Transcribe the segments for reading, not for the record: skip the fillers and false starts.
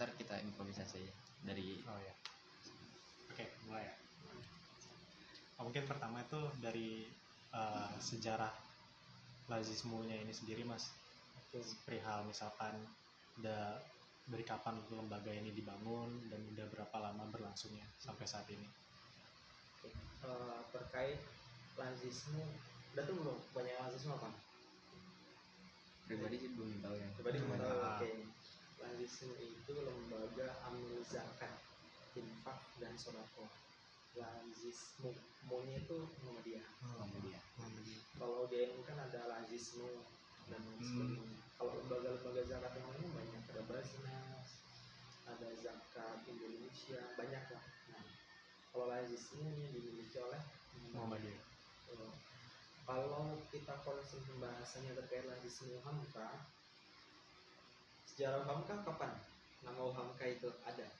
ntar kita improvisasi aja dari. Oh ya. Oke, mulai ya. Mungkin pertama itu dari sejarah Lazismu-nya ini sendiri, Mas. Perihal misalkan dari kapan lembaga ini dibangun dan udah berapa lama berlangsungnya sampai saat ini. Terkait Lazismu, udah tuh belum banyak Lazismu apa? Pribadi sih belum tahu ya. Pribadi belum tahu. Oke. Lazismu itu lembaga amil zakat, infak dan sodako. Lazismu, monya itu Muhammadiyah. Kalau dia ini kan ada Lazismu dan sebagainya. Kalau lembaga-lembaga zakat yang lain banyak, ada Basnas, ada Zakat Indonesia, banyak lah. Nah, kalau Lazismu ini dimiliki oleh Muhammadiyah. Kalau kita konsen pembahasannya terkait Lazismu Hamka, sejarah Hamka kapan? Nama Hamka itu ada?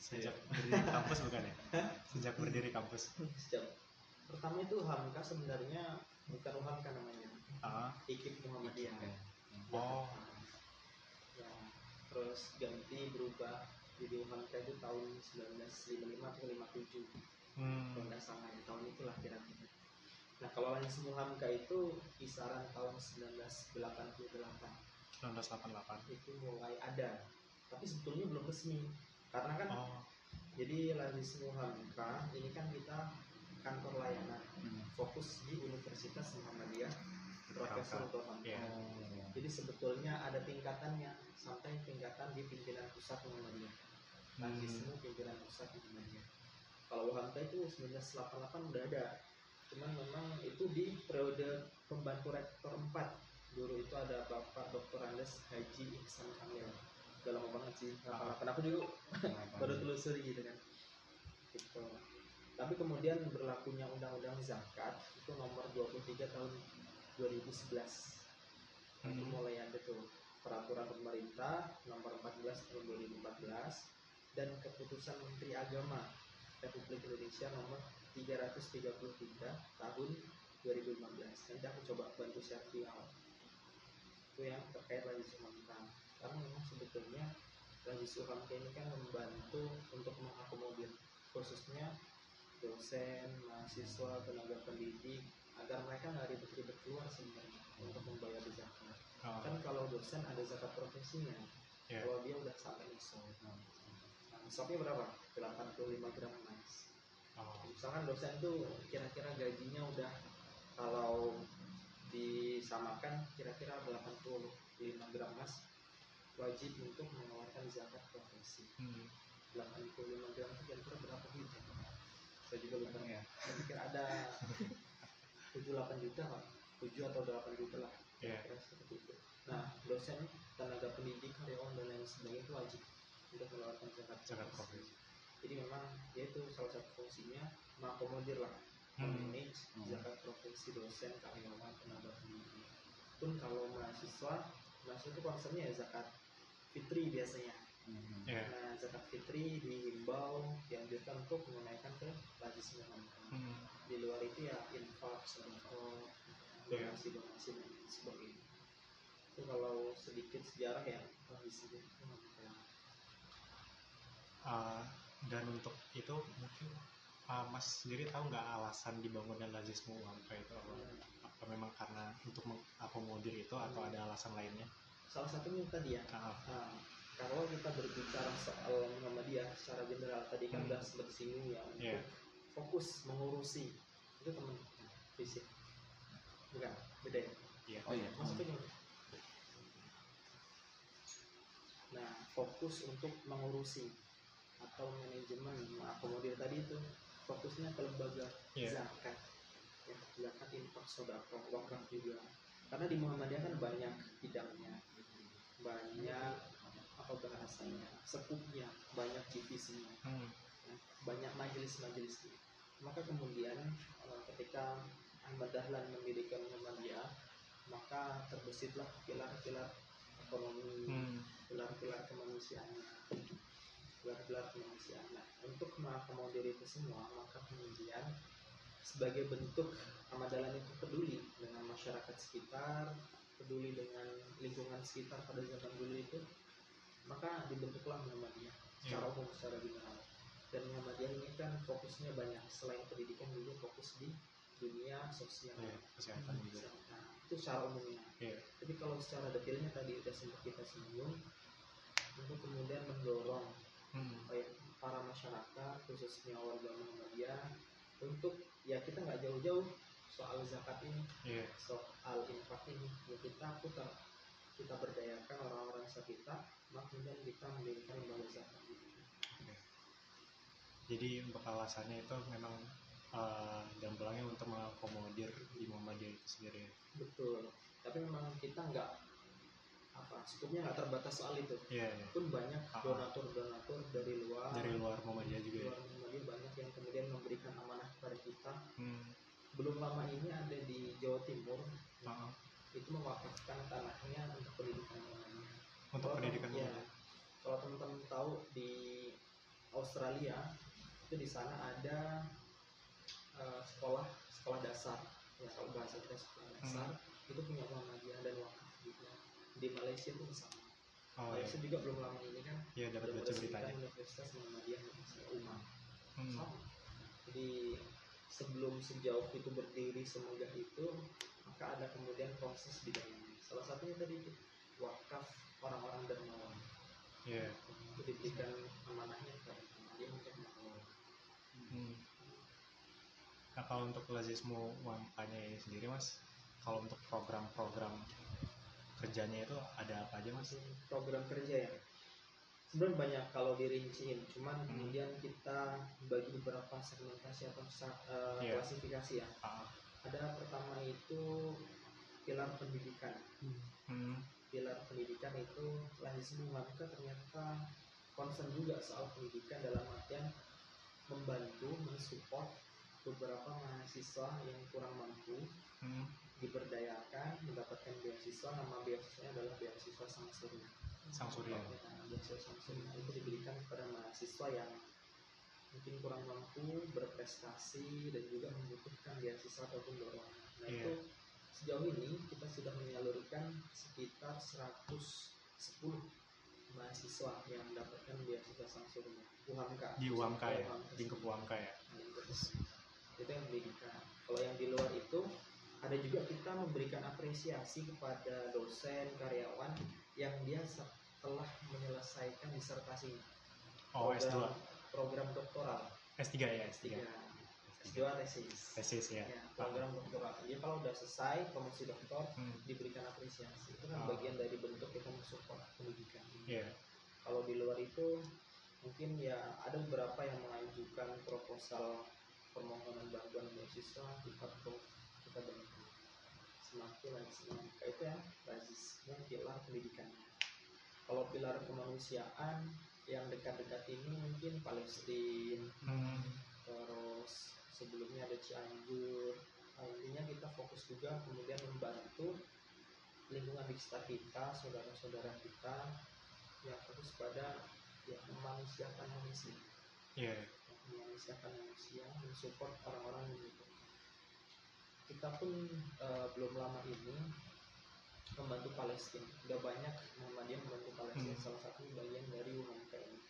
Sejak berdiri kampus bukan ya? Sejak berdiri kampus. Sejak pertama itu Hamka sebenarnya bukan Hamka namanya, Hikib Muhammadiyah. Oh. Ya, terus ganti berubah jadi Hamka itu tahun 1955 atau 57. Kalau nggak salah ya, tahun itulah kira-kira. Nah, kalau Lazismu Hamka itu kisaran tahun 1988. 1988. Itu mulai ada, tapi sebetulnya belum resmi. Karena kan jadi Lazismu Hamka ini kan kita kantor layanan, fokus di Universitas Muhammadiyah Profesor Hamka. Jadi sebetulnya ada tingkatannya sampai tingkatan di pimpinan pusat Muhammadiyah. Lazismu pimpinan pusat Muhammadiyah. Kalau Hamka itu 1988 udah ada. Cuman memang itu di periode pembantu rektor 4. Dulu itu ada Bapak Dr. Andes Haji Ihsan Kamil. Udah lama banget sih. Kenapa juga baru telusuri gitu kan. Gitu. Tapi kemudian berlakunya Undang-Undang Zakat itu nomor 23 tahun 2011. Itu mulai ada tuh peraturan pemerintah nomor 14 tahun 2014 dan keputusan Menteri Agama Republik Indonesia nomor 333 tahun 2015. Nanti aku coba bantu share di awal. Itu yang terkait Lazismu Hamka. Karena memang sebetulnya Lazismu Hamka ini kan membantu untuk mengakomodir khususnya dosen, mahasiswa, tenaga pendidik agar mereka nggak ribet-ribet keluar sebenarnya untuk membayar zakat. Kan kalau dosen ada zakat profesinya, kalau dia udah sampai nisab. Nah, nisabnya berapa? 85 gram emas. Misalkan dosen tuh kira-kira gajinya udah kalau disamakan kira-kira 85 gram emas, wajib untuk mengeluarkan zakat profesi. 85 gram itu kira-kira berapa duit? Saya juga lupa ya. Saya pikir ada 7-8 juta Pak. 7 atau 8 juta lah. Kira-kira seperti itu. Nah, dosen, tenaga pendidik, karyawan dan lain sebagainya itu wajib untuk mengeluarkan zakat profesi. Jadi memang yaitu salah satu fungsinya mengakomodir lah, manage zakat profesi dosen, karyawan, tenaga pendidik. Pun kalau mahasiswa itu konsepnya ya zakat fitri biasanya. Nah, zakat fitri dihimbau dianjurkan untuk menunaikan ke Lazismu Hamka. Di luar itu ya infak, sedekah, donasi dan sebagainya. Itu kalau sedikit sejarah ya Lazismu Hamka. Dan untuk itu mungkin Mas sendiri tahu nggak alasan dibangunnya Lazismu Hamka itu apa memang karena untuk mengakomodir itu atau ada alasan lainnya? Salah satunya tadi ya. Kalau kita berbicara soal Muhammadiyah secara general tadi kan udah sempat singgung ya untuk fokus mengurusi itu teman fisik, bukan beda ya? Maksudnya nah fokus untuk mengurusi atau manajemen mengakomodir tadi itu fokusnya ke lembaga zakat, ya, zakat, infak, sodako, wakaf juga. Karena di Muhammadiyah kan banyak bidangnya, banyak apa bahasanya, sekupnya, banyak divisinya, banyak majelis-majelisnya. Maka kemudian ketika Ahmad Dahlan mendirikan Muhammadiyah, maka terbesitlah pilar-pilar ekonomi, pilar-pilar kemanusiaannya. Nah, untuk mengakomodir itu semua, maka kemudian sebagai bentuk Ahmad Dahlan itu peduli dengan masyarakat sekitar, peduli dengan lingkungan sekitar pada zaman dulu itu, maka dibentuklah Muhammadiyah secara umum, secara general. Dan Muhammadiyah ini kan fokusnya banyak, selain pendidikan juga fokus di dunia sosial, kesehatan juga. Nah, itu secara umumnya. Tapi kalau secara detailnya tadi udah sempat kita singgung, untuk kemudian mendorong para masyarakat khususnya warga Muhammadiyah untuk ya kita nggak jauh-jauh soal zakat ini, soal infak ini, ya kita putar, kita berdayakan orang-orang sekitar, maka kemudian kita mendirikan lembaga zakat. Jadi untuk alasannya itu memang jambulangnya untuk mengakomodir di Muhammadiyah itu sendiri. Betul. Tapi memang kita nggak skupnya nggak terbatas soal itu. Pun banyak donatur dari luar Muhammadiyah juga. Luar Muhammadiyah banyak yang kemudian memberikan amanah kepada kita. Belum lama ini ada di Jawa Timur, itu mewakafkan tanahnya untuk pendidikan Muhammadiyah. Untuk pendidikan Muhammadiyah. Kalau teman-teman tahu di Australia itu di sana ada sekolah dasar, ya kalau bahasa kita sekolah dasar itu punya Muhammadiyah dan wakaf juga. Di Malaysia itu sama. Malaysia juga belum lama ini kan dapat baca beritanya. Universitas Muhammadiyah Malaysia Umar. Sama. Jadi sejauh itu berdiri semegah itu, maka ada kemudian proses di dalamnya. Salah satunya tadi itu wakaf orang-orang dermawan. Itu diberikan amanahnya kepada Muhammadiyah untuk mengelola. Nah kalau untuk lazismu UMK-nya ini sendiri Mas, kalau untuk program-program kerjanya itu ada apa aja Mas? Program kerja ya sebenarnya banyak kalau dirinciin, cuman kemudian kita bagi beberapa segmentasi atau klasifikasi ya. Ada pertama itu pilar pendidikan. Pilar pendidikan itu lazismu UMK ternyata concern juga soal pendidikan dalam artian membantu, mensupport beberapa mahasiswa yang kurang mampu diberdayakan, mendapatkan beasiswa. Nama beasiswanya adalah beasiswa Sang Surya. Beasiswa Sang Surya itu diberikan kepada mahasiswa yang mungkin kurang mampu, berprestasi dan juga membutuhkan beasiswa ataupun dorongan. Nah itu sejauh ini kita sudah menyalurkan sekitar 110 mahasiswa yang mendapatkan beasiswa Sang Surya di UMK ya, lingkup UMK ya. Itu yang pendidikan. Kalau yang di luar itu ada juga kita memberikan apresiasi kepada dosen, karyawan yang dia setelah menyelesaikan disertasinya. Program doktoral. S3 ya, S3. S2 tesis ya. Program doktoral. Jadi kalau udah selesai promosi doktor diberikan apresiasi. Itu kan bagian dari bentuk kita mensupport pendidikan. Kalau di luar itu mungkin ya ada beberapa yang mengajukan proposal permohonan bantuan beasiswa, kita bantu. Semakin itu ya basisnya pilar pendidikan. Kalau pilar kemanusiaan yang dekat-dekat ini mungkin Palestina, terus sebelumnya ada Cianjur. Intinya kita fokus juga kemudian membantu lingkungan di sekitar kita, saudara-saudara kita yang fokus pada memanusiakan manusia. Memanusiakan manusia, mensupport orang-orang yang membutuhkan. Kita pun belum lama ini membantu Palestina. Sudah banyak Muhammadiyah membantu Palestina. Salah satu bagian dari UMK ini.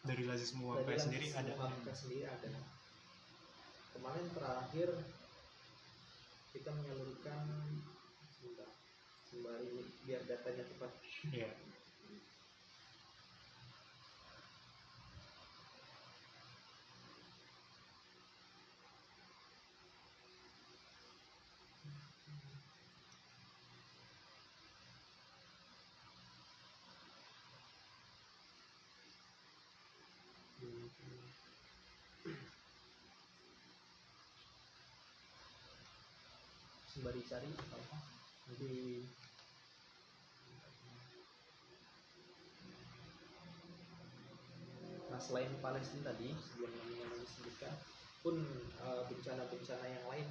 Dari lazismu UMK sendiri ada. UMK sendiri ada. Kemarin terakhir kita menyalurkan sembari biar datanya cepat. Sembari cari apa? Jadi nah selain Palestina tadi sebelum yang disebutkan pun bencana-bencana yang lain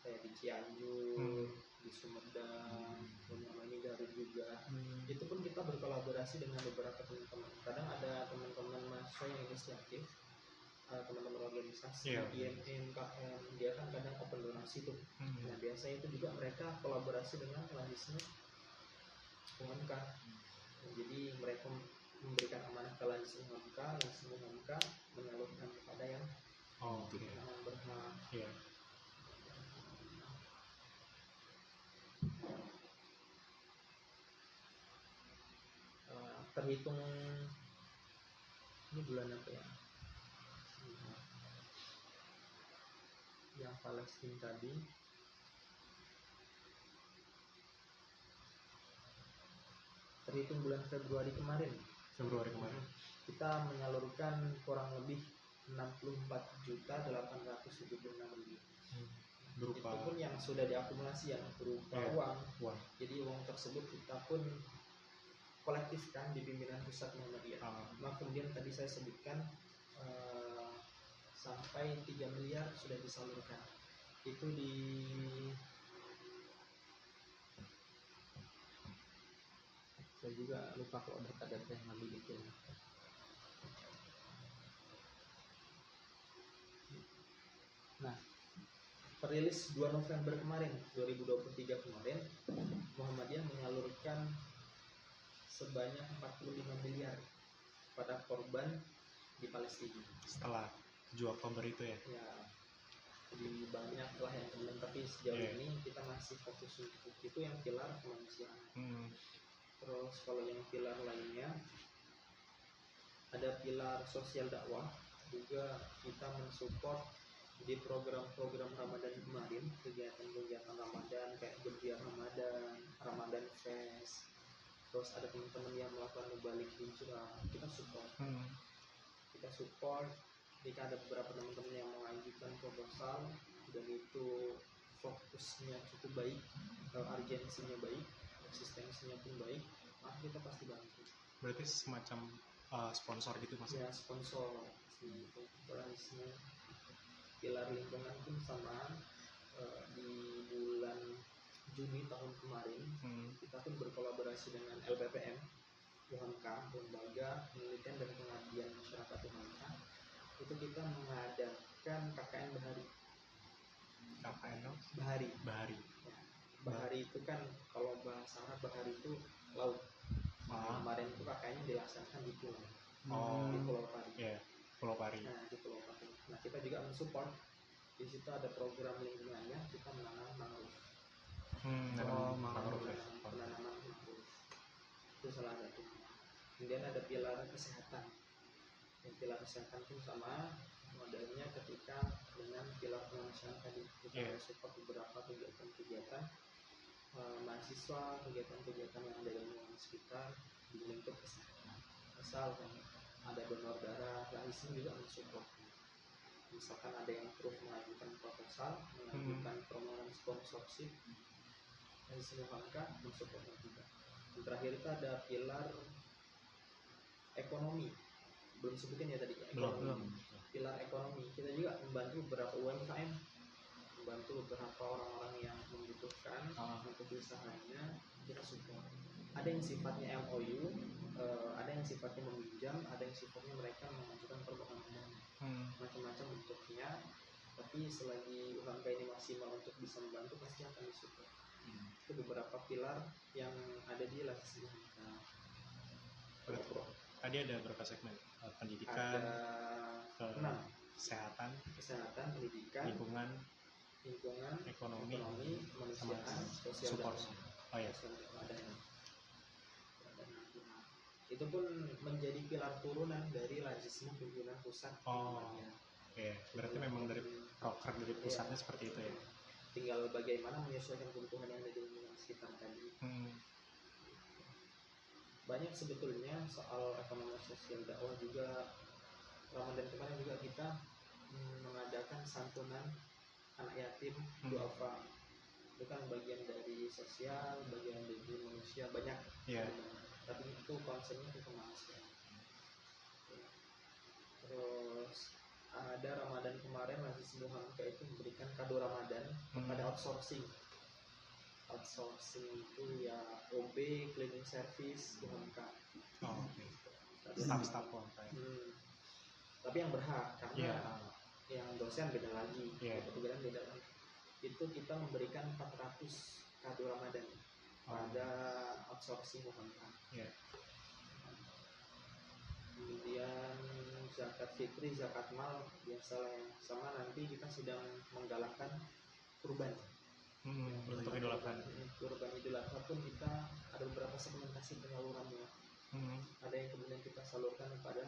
kayak di Cianjur, di Sumedang, dan yang lainnya Garut juga. Itu pun kita berkolaborasi dengan beberapa teman-teman. Kadang ada teman-teman mahasiswa yang inisiatif, teman-teman organisasi, IMM, KM, dia kan kadang open donasi tuh. Nah biasanya itu juga mereka kolaborasi dengan lazismu UMK. Jadi mereka memberikan amanah ke Lazis UMK, Lazis UMK menyalurkan kepada yang Oke. berhak. Iya. Terhitung ini bulan apa ya? Yang Palestina tadi terhitung bulan Februari kemarin kita menyalurkan kurang lebih 64.876.000. Berupa itu pun yang sudah diakumulasi ya, berupa uang. Jadi uang tersebut kita pun kolektifkan di pimpinan pusat Muhammadiyah. Nah, kemudian tadi saya sebutkan sampai 3 miliar sudah disalurkan. Itu di saya juga lupa kalau data-data yang lebih detail. Nah, perilis 2 November kemarin 2023 kemarin, Muhammadiyah menyalurkan sebanyak 45 miliar pada korban di Palestina. Setelah 7 Oktober itu ya? Ya, jadi banyak lah yang teman, tapi sejauh ini kita masih fokus untuk itu yang pilar kemanusiaan. Terus kalau yang pilar lainnya ada pilar sosial dakwah, juga kita mensupport di program-program Ramadan kemarin, kegiatan-kegiatan Ramadan kayak Berdiam Ramadan, Ramadan Fest. Terus ada teman-teman yang melakukan mubalik hijrah, kita support. Jika ada beberapa teman-teman yang mengajukan proposal dan itu fokusnya cukup baik, urgensinya baik, eksistensinya pun baik, maka kita pasti bantu. Berarti semacam sponsor gitu mas? Ya, sponsor gitu. Berarti pilar lingkungan pun sama. Di bulan Juni tahun kemarin kita pun berkolaborasi dengan LPPM UMK, Lembaga Penelitian dan Pengabdian Masyarakat UMK. Itu kita mengadakan KKN Bahari. Bahari. Ya. Bahari itu kan kalau bahasa Arab Bahari itu laut. Kemarin itu KKN dilaksanakan di pulau. Di Pulau Pari. Yeah. Pulau Pari. Nah, di Pulau Pari. Nah, kita juga mensupport. Di situ ada program lingkungannya, kita menanam mangrove. Penanaman mangrove. Itu salah satu. Kemudian ada pilar kesehatan. Yang pilar kesehatan pun sama modelnya ketika dengan pilar kemanusiaan tadi. Kita mensupport beberapa kegiatan-kegiatan mahasiswa, kegiatan-kegiatan yang ada di lingkungan sekitar di lingkup kesehatan. Misal ada donor darah, Lazis juga mensupport. Misalkan ada yang terus mengajukan proposal, mengajukan permohonan sponsorship, Lazis UMK mensupport juga. Dan terakhir itu ada pilar ekonomi, belum sebutin ya tadi ekonomi. Pilar ekonomi kita juga membantu beberapa UMKM, membantu beberapa orang-orang yang membutuhkan untuk usahanya, kita support. Ada yang sifatnya MOU, ada yang sifatnya meminjam, ada yang sifatnya mereka mengajukan permohonan, macam-macam bentuknya. Tapi selagi UMK ini maksimal untuk bisa membantu, pasti akan disupport. Itu beberapa pilar yang ada di Lazis UMK. Tadi ada berapa segmen? Pendidikan, ada 6. Kesehatan, pendidikan, lingkungan, ekonomi, kemanusiaan, sosial support. Itu pun menjadi pilar turunan dari Lazismu pimpinan pusat. Berarti memang dari proker dari pusatnya seperti itu ya. Tinggal bagaimana menyesuaikan kebutuhan yang ada di lingkungan sekitar tadi. Banyak sebetulnya soal ekonomi sosial dakwah juga. Ramadan kemarin juga kita mengadakan santunan anak yatim duafa. Itu kan bagian dari sosial, bagian dari manusia, banyak. Tapi itu konsepnya itu kemanusiaan. Terus ada Ramadan kemarin Lazis UMK itu memberikan kado Ramadan kepada outsourcing itu ya OB, cleaning service UMK. Staff UMK. Tapi yang berhak karena yang dosen beda lagi, kemudian beda lagi. Itu kita memberikan 400 kado Ramadan pada outsourcing UMK. Iya. Kemudian zakat fitri, zakat mal biasalah ya. Sama nanti kita sedang menggalakkan kurban. Untuk Idul Adha. Kurban Idul Adha pun kita ada beberapa segmentasi penyalurannya. Ada yang kemudian kita salurkan kepada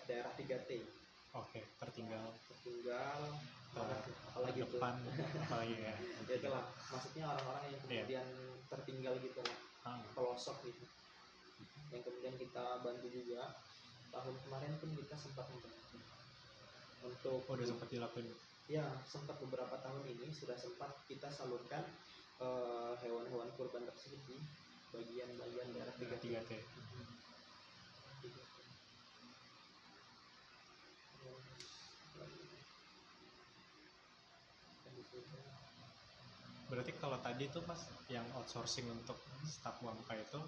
daerah 3T. Oke, tertinggal, apalagi itu depan, apalagi ya. Ya itulah, maksudnya orang-orang yang kemudian tertinggal gitu lah, pelosok gitu, yang kemudian kita bantu juga. Tahun kemarin pun kita sempat membantu untuk udah sempat dilakuin ya, sempat beberapa tahun ini sudah sempat kita salurkan hewan-hewan kurban tersebut di bagian-bagian daerah 3T. Berarti kalau tadi tuh Mas yang outsourcing untuk staf UMK itu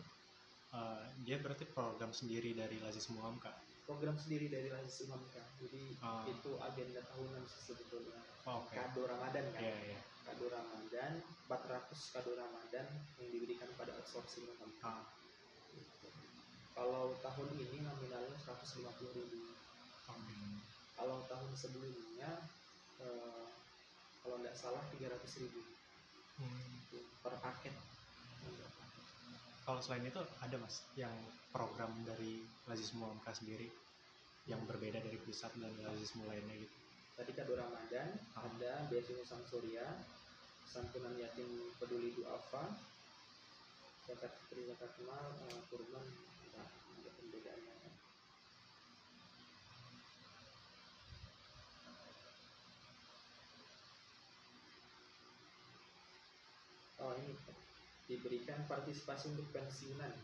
dia berarti program sendiri dari Lazismu UMK. Program sendiri dari Lazismu UMK. Jadi itu agenda tahunan sebetulnya. Kado Ramadan kan. Yeah. Kado Ramadan, 400 kado Ramadan yang diberikan pada outsourcing UMK. Kalau tahun ini nominalnya 150.000. Kalau tahun sebelumnya kalau nggak salah 300.000 per paket. Kalau selain itu ada Mas yang program dari Lazismu UMK sendiri yang berbeda dari pusat dan Lazismu lainnya gitu? Tadi kado Ramadan, ada beasiswa Samsuria, santunan yatim peduli duafa, zakat fitri, zakat mal, kurban, ada pembedaannya. Oh, ini diberikan partisipasi untuk pensiunan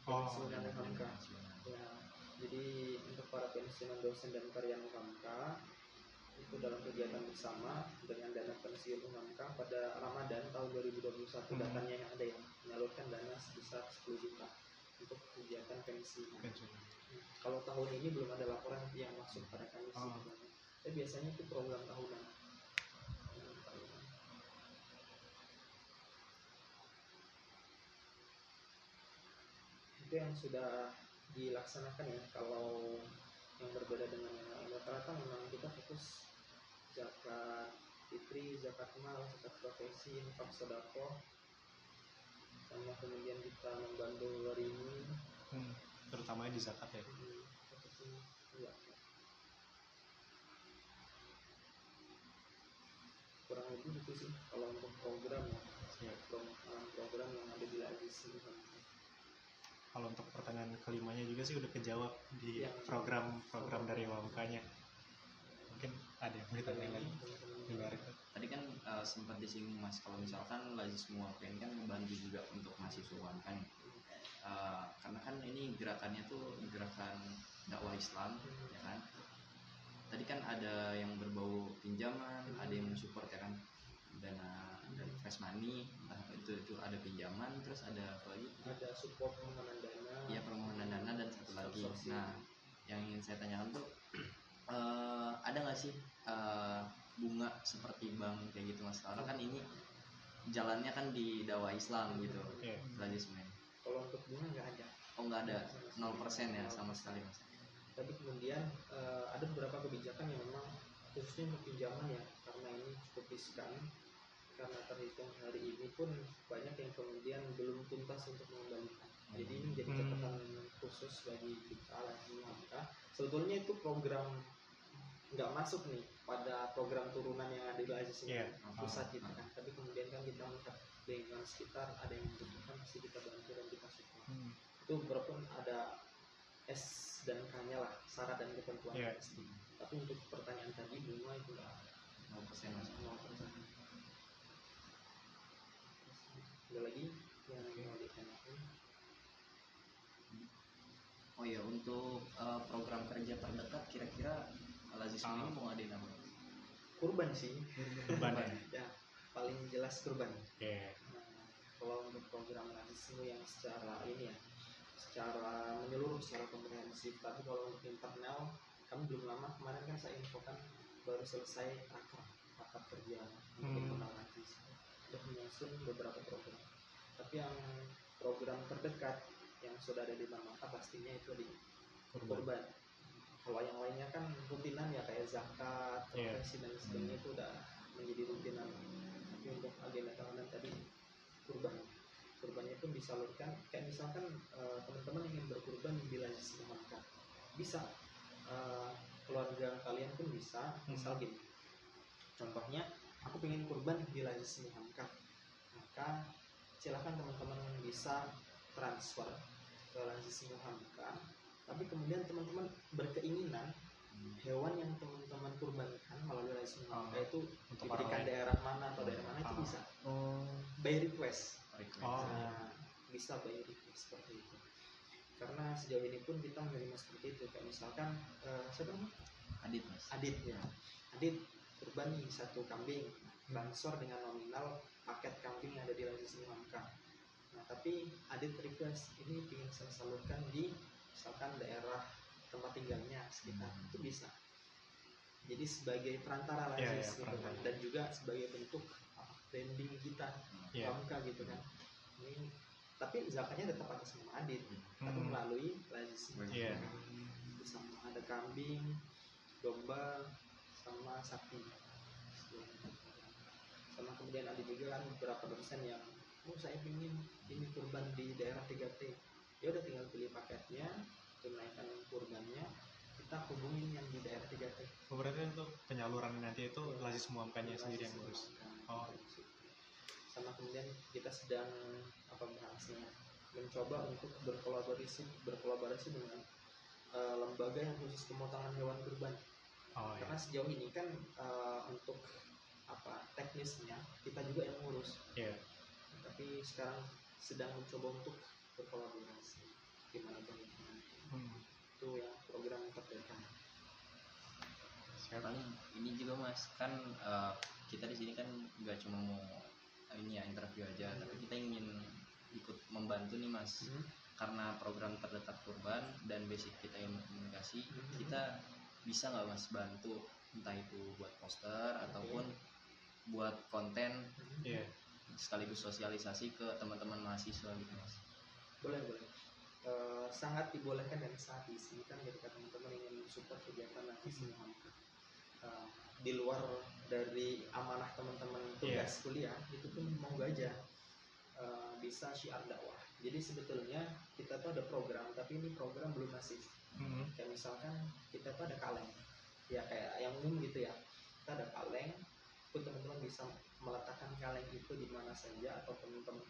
UMK. Ya, jadi untuk para pensiunan dosen dan karyawan UMK itu dalam kegiatan bersama dengan dana pensiun UMK pada Ramadan tahun 2021 datanya yang ada yang menyalurkan dana sebesar 10 juta untuk kegiatan pensiun. Kalau tahun ini belum ada laporan yang masuk pada kami sebenarnya. Tapi biasanya itu program tahunan. Itu yang sudah dilaksanakan ya. Kalau yang berbeda dengan yang lain, rata-rata memang kita fokus zakat fitri, zakat mal, zakat profesi, infak sedekah, sama kemudian kita membantu warini, terutama di zakat ya. Kurang lebih itu sih kalau untuk program ya. Program yang ada di Lazismu. Kalau untuk pertanyaan kelimanya juga sih udah kejawab di program dari UMK-nya. Mungkin ada yang mau ditanya lagi di luar itu. Tadi kan sempat disinggung Mas, kalau misalkan Lazismu UMK ini kan membantu juga untuk mahasiswa UMK nih. Karena kan ini gerakannya tuh gerakan dakwah Islam, ya kan. Tadi kan ada yang berbau pinjaman, ada yang support ya kan, dana dari fresh money, itu ada pinjaman, terus ada apa lagi? Ada support permohonan dana. Iya, permohonan dana, dan satu lagi. Nah, yang ingin saya tanyakan tuh ada nggak sih bunga seperti bank kayak gitu Mas? Karena kan ini jalannya kan di dakwah Islam gitu, Lazismu. Kalau untuk bunga nggak ada. Oh, nggak ada, 0% ya sama sekali Mas. Tapi kemudian ada beberapa kebijakan yang memang khususnya untuk pinjaman ya, karena ini cukup riskan, karena terhitung hari ini pun banyak yang kemudian belum tuntas untuk mengembalikan. Jadi ini menjadi catatan khusus bagi kita Lazismu UMK. Sebetulnya itu program nggak masuk nih pada program turunan yang ada di Lazismu pusat gitu kan. Tapi kemudian kan kita melihat lingkungan sekitar ada yang membutuhkan, pasti kita bantu dan kita support. Itu walaupun ada S dan K-nya lah, syarat dan ketentuan pasti. Tapi untuk pertanyaan tadi bunga itu nggak 0% Mas. 0%. Ada lagi yang mau ditanyakan? Oh ya, untuk program kerja terdekat kira-kira Lazismu ini mau ngadain apa? Kurban sih. Kurban ya, paling jelas kurban. Nah, kalau untuk program Lazismu yang secara ini ya, secara menyeluruh, secara komprehensif. Tapi kalau untuk internal, kami belum lama kemarin kan saya infokan baru selesai rapat kerja untuk internal Lazismu, sudah menyusun beberapa program. Tapi yang program terdekat yang sudah ada di mata pastinya itu di kurban. Kalau yang lainnya kan rutinan ya kayak zakat, profesi dan sebagainya itu udah menjadi rutinan. Tapi untuk agenda tahunan tadi kurbannya pun disalurkan. Kayak misalkan teman-teman ingin berkurban di Lazis Muhamkah, bisa keluarga kalian pun bisa. Misal gini, contohnya aku pengen kurban di Lazis Muhamkah, maka silakan teman-teman bisa transfer ke Lazis Muhamkah. Tapi kemudian teman-teman berkeinginan hewan yang teman-teman kurbankan melalui Lazis Muhamkah itu diberikan daerah mana atau daerah mana itu bisa by request. Bisa by request seperti itu. Karena sejauh ini pun kita menerima seperti itu. Kayak misalkan siapa namanya? Adit mas. Adit ya. Adit kurban nih 1 kambing, transfer dengan nominal paket kambing yang ada di Lazis Muhamkah. Nah tapi Adit request ini ingin saya salurkan di misalkan daerah tempat tinggalnya sekitar, itu bisa. Jadi sebagai perantara Lazis gitu kan, dan juga sebagai bentuk branding kita Muhamkah gitu kan. Ini tapi zakatnya tetap atas nama Adit, tapi melalui Lazis Muhamkah. Sama ada kambing, domba, sama sapi. Sama kemudian ada juga kan beberapa dosen yang saya ingin ini kurban di daerah 3T. Ya udah tinggal pilih paketnya, tunaikan kurbannya, kita hubungin yang di daerah 3T. Berarti untuk penyaluran nanti itu Lazis Muhamkahnya sendiri yang ngurus. Sama kemudian kita sedang bahasnya mencoba untuk berkolaborasi dengan lembaga yang khusus pemotongan hewan kurban. Karena sejauh ini kan untuk teknisnya kita juga yang ngurus. Tapi sekarang sedang mencoba untuk berkolaborasi gimana bagaimana. Itu yang program terdekat. Sekarang ini juga mas kan kita di sini kan nggak cuma mau ini ya interview aja, tapi kita ingin ikut membantu nih mas. Karena program terdekat kurban dan basic kita yang komunikasi, kita bisa nggak mas bantu entah itu buat poster ataupun buat konten sekaligus sosialisasi ke teman-teman mahasiswa gitu mas. Boleh. Sangat dibolehkan dan sangat diizinkan ketika teman-teman ingin support kegiatan Lazis Muhamkah. Di luar dari amanah teman-teman tugas kuliah itu pun monggo aja bisa syiar dakwah. Jadi sebetulnya kita tuh ada program, tapi ini program belum masif. Kayak misalkan kita tuh ada kaleng, ya kayak yang umum gitu ya. Kita ada kaleng, pun teman-teman bisa meletakkan kaleng itu di mana saja, atau teman-teman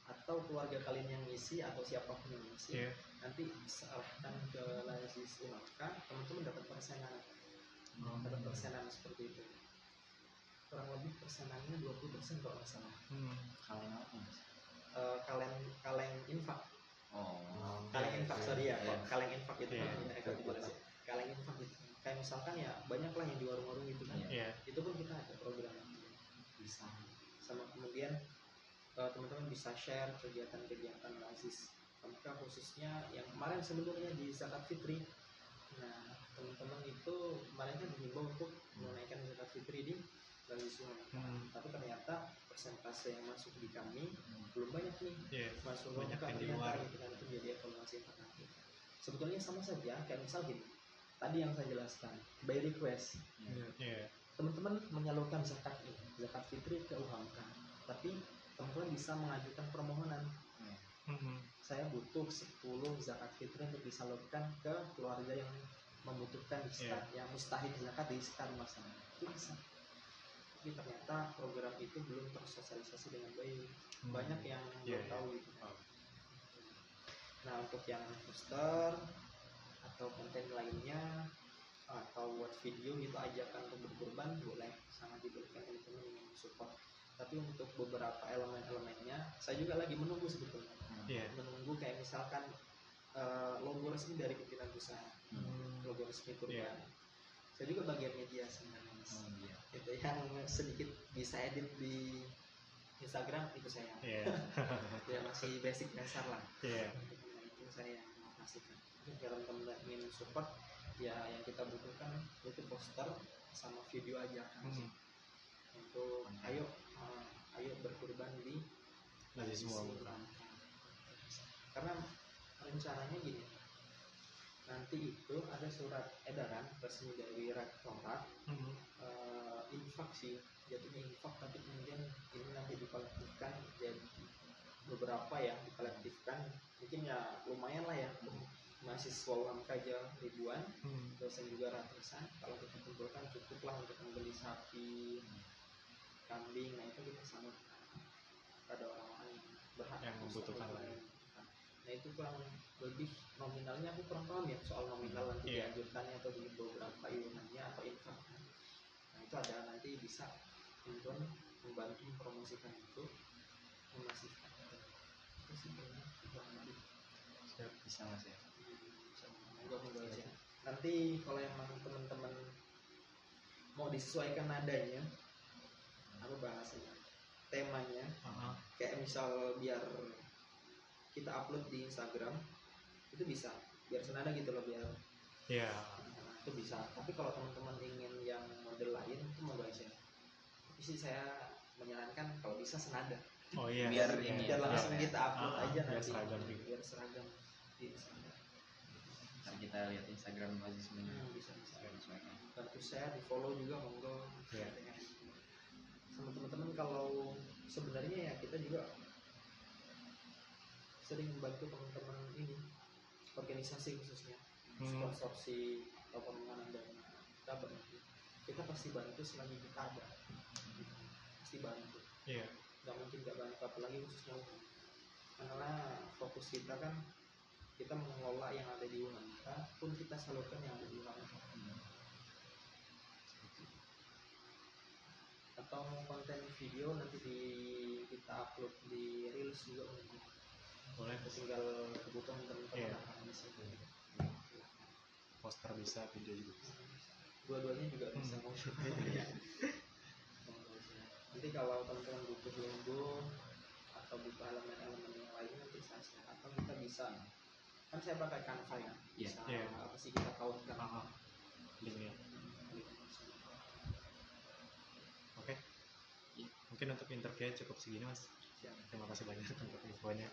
atau keluarga kalian yang ngisi atau siapapun yang ngisi, nanti serahkan ke Lazis Muhamkah, teman-teman dapat persenan. Dapat persenan seperti itu. Kurang lebih persenannya 20% kalau nggak salah. Kaleng apa mas? Kaleng infak. Kaleng infak, sorry ya. Kaleng infak itu kaleng infak itu. Kayak misalkan ya banyak lah yang di warung-warung gitu kan. Itu pun kita ada program bisa. Sama kemudian teman-teman bisa share kegiatan-kegiatan Lazis Muhamkah khususnya yang kemarin sebenarnya di zakat fitri. Nah teman-teman itu kemarin kan dihimbau untuk menunaikan zakat fitri di Lazis Muhamkah. Tapi ternyata persentase yang masuk di kami belum banyak nih. Masuk banyak ke di luar gitu kan, itu jadi evaluasi alternatif. Sebetulnya sama saja kayak misal gini, tadi yang saya jelaskan by request. Teman-teman menyalurkan zakat fitri ke Muhamkah, tapi teman-teman bisa mengajukan permohonan. Saya butuh 10 zakat fitri untuk disalurkan ke keluarga yang membutuhkan yang mustahil zakat di sekitar masyarakat. Itu bisa. Tapi ternyata program itu belum tersosialisasi dengan baik. Banyak yang belum tahu gitu. Nah untuk yang poster atau konten lainnya atau buat video gitu ajakan untuk berkurban boleh, sangat diberikan teman-teman yang support. Tapi untuk beberapa elemen-elemennya saya juga lagi menunggu sebetulnya. Menunggu kayak misalkan logo resmi dari pimpinan usaha, logo resmi kurban. Saya juga bagian media sebenarnya. Itu yang sedikit bisa edit di Instagram itu saya. Ya masih basic dasar lah. Itu saya pastikan. Kalau teman-teman ingin support, ya yang kita butuhkan itu poster sama video aja kan. Untuk ayo berkurban di lazismu hamka. Karena rencananya gini, nanti itu ada surat edaran resmi dari rektorat, infak sih, jatuhnya infak, tapi kemudian ini nanti dikolektifkan jadi beberapa ya, dikolektifkan mungkin ya lumayan lah ya, mahasiswa UMK aja ribuan, dosen juga ratusan, kalau kita kumpulkan cukup lah untuk membeli sapi, kambing, nah itu kita salurkan pada orang-orang yang berhak yang membutuhkan lah ya. Nah itu kurang lebih nominalnya aku kurang paham ya soal nominal nanti dianjurkannya atau di beberapa iurannya atau infaknya. Nah itu ada, nanti bisa teman-teman membantu mempromosikan itu, memasifkan itu sih kurang lebih. Bisa mas ya. Moga-moga aja. Nanti kalau emang teman-teman mau disesuaikan nadanya, apa bahasanya, temanya, kayak misal biar kita upload di Instagram itu bisa, biar senada gitu loh, biar itu bisa. Tapi kalau teman-teman ingin yang model lain itu mau aja. Tapi sih saya menyarankan kalau bisa senada. Biar ini biar langsung kita upload aja biar nanti. seragam. Biar seragam di sana. Ntar kita lihat Instagram lazismunya. Bisa. Bantu share, di follow juga monggo. Sama teman-teman, kalau sebenarnya ya kita juga sering membantu teman-teman ini, organisasi khususnya sponsorship atau pengembangan dana, kita pasti bantu selagi kita ada, pasti bantu, nggak mungkin nggak bantu, apalagi khususnya UMK, karena fokus kita kan kita mengelola yang ada di UMK pun kita salurkan yang ada di UMK. Atau konten video nanti kita upload di Reels juga mungkin. Boleh, tinggal kebutuhan teman-teman di sini. Poster bisa, video juga bisa. Dua-duanya juga bisa. Nanti kalau teman-teman butuh logo atau butuh elemen-elemen yang lain nanti saya share, atau kita bisa, kan saya pakai Canva ya, bisa apa sih kita tautkan linknya. Oke. Mungkin untuk interview cukup segini mas. Terima kasih banyak untuk infonya.